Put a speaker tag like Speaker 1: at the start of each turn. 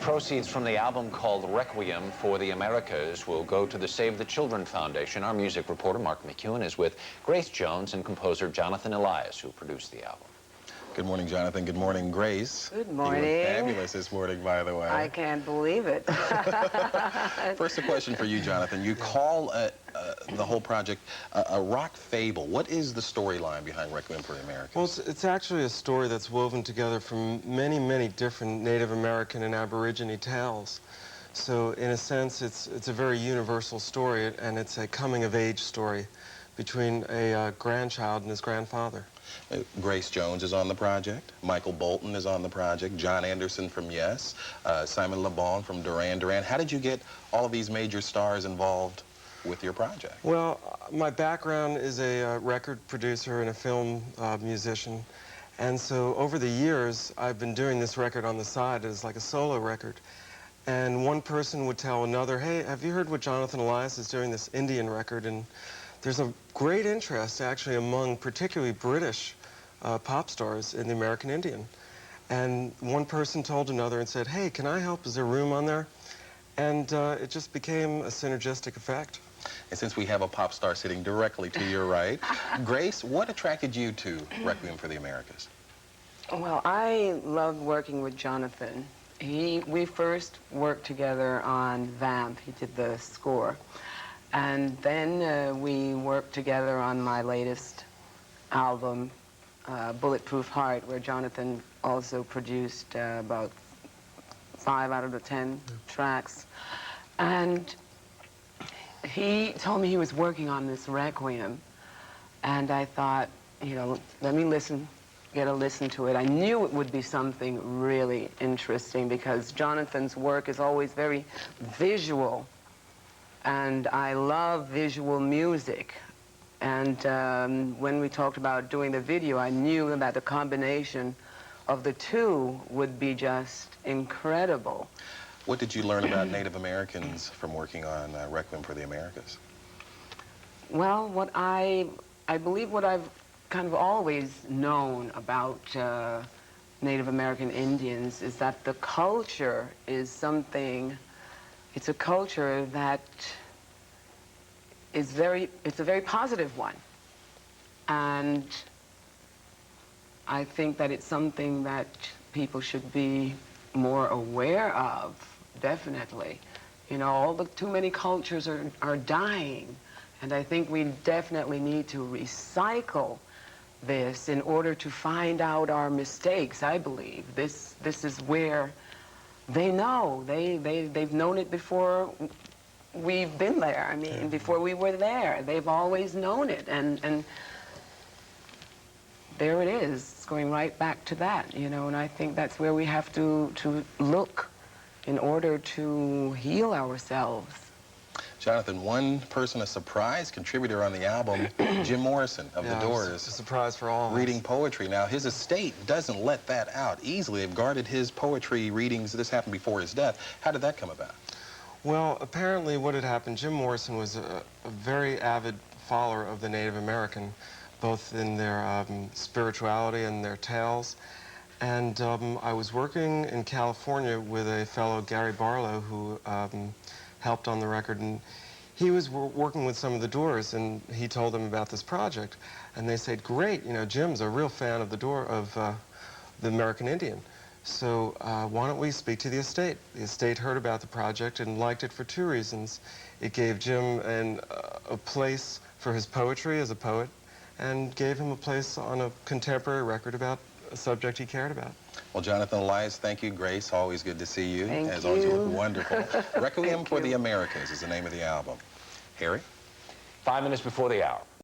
Speaker 1: proceeds from the album called Requiem for the Americas will go to the Save the Children Foundation. Our music reporter, Mark McEwen, is with Grace Jones and composer Jonathan Elias, who produced the album.
Speaker 2: Good morning, Jonathan. Good morning, Grace.
Speaker 3: Good morning.
Speaker 2: You look fabulous this morning, by the way.
Speaker 3: I can't believe it.
Speaker 2: First, a question for you, Jonathan. You call the whole project a rock fable. What is the storyline behind Requiem for the Americas?
Speaker 4: Well, it's actually a story that's woven together from many, many different Native American and Aborigine tales. So, in a sense, it's a very universal story, and it's a coming-of-age story between a grandchild and his grandfather.
Speaker 2: Grace Jones is on the project. Michael Bolton is on the project. John Anderson from Yes. Simon Le Bon from Duran Duran. How did you get all of these major stars involved with your project?
Speaker 4: Well, my background is a record producer and a film musician. And so over the years, I've been doing this record on the side as like a solo record. And one person would tell another, hey, have you heard what Jonathan Elias is doing, this Indian record? And there's a great interest, actually, among particularly British pop stars in the American Indian. And one person told another and said, hey, can I help? Is there room on there? And it just became a synergistic effect.
Speaker 2: And since we have a pop star sitting directly to your right, Grace, what attracted you to Requiem for the Americas?
Speaker 3: Well, I loved working with Jonathan. We first worked together on Vamp. He did the score. And then we worked together on my latest album, Bulletproof Heart, where Jonathan also produced about 5 out of the 10 tracks. And he told me he was working on this Requiem. And I thought, you know, let me get a listen to it. I knew it would be something really interesting because Jonathan's work is always very visual. And I love visual music. And when we talked about doing the video, I knew that the combination of the two would be just incredible.
Speaker 2: What did you learn about Native Americans from working on Requiem for the Americas?
Speaker 3: Well, what I believe what I've kind of always known about Native American Indians is that the culture is something. It's a culture that is it's a very positive one. And I think that it's something that people should be more aware of, definitely. You know, too many cultures are dying. And I think we definitely need to recycle this in order to find out our mistakes, I believe. This is where they know. They've known it before we've been there. I mean, before we were there. They've always known it. And there it is. It's going right back to that, you know, and I think that's where we have to look in order to heal ourselves.
Speaker 2: Jonathan, one person, a surprise contributor on the album, Jim Morrison of The Doors.
Speaker 4: It's a surprise for all of us.
Speaker 2: Reading poetry. Now, his estate doesn't let that out easily. They've guarded his poetry readings. This happened before his death. How did that come about?
Speaker 4: Well, apparently what had happened, Jim Morrison was a very avid follower of the Native American, both in their spirituality and their tales. And I was working in California with a fellow, Gary Barlow, who helped on the record, and he was working with some of the Doors, and he told them about this project, and they said, great, you know, Jim's a real fan of the American Indian, so why don't we speak to the estate? The estate heard about the project and liked it for two reasons. It gave Jim a place for his poetry as a poet, and gave him a place on a contemporary record about a subject he cared about.
Speaker 2: Well, Jonathan Elias, thank you. Grace, always good to see you.
Speaker 3: Thank
Speaker 2: As
Speaker 3: you.
Speaker 2: always, you look wonderful. Requiem for the Americas is the name of the album. Harry?
Speaker 1: 5 minutes before the hour.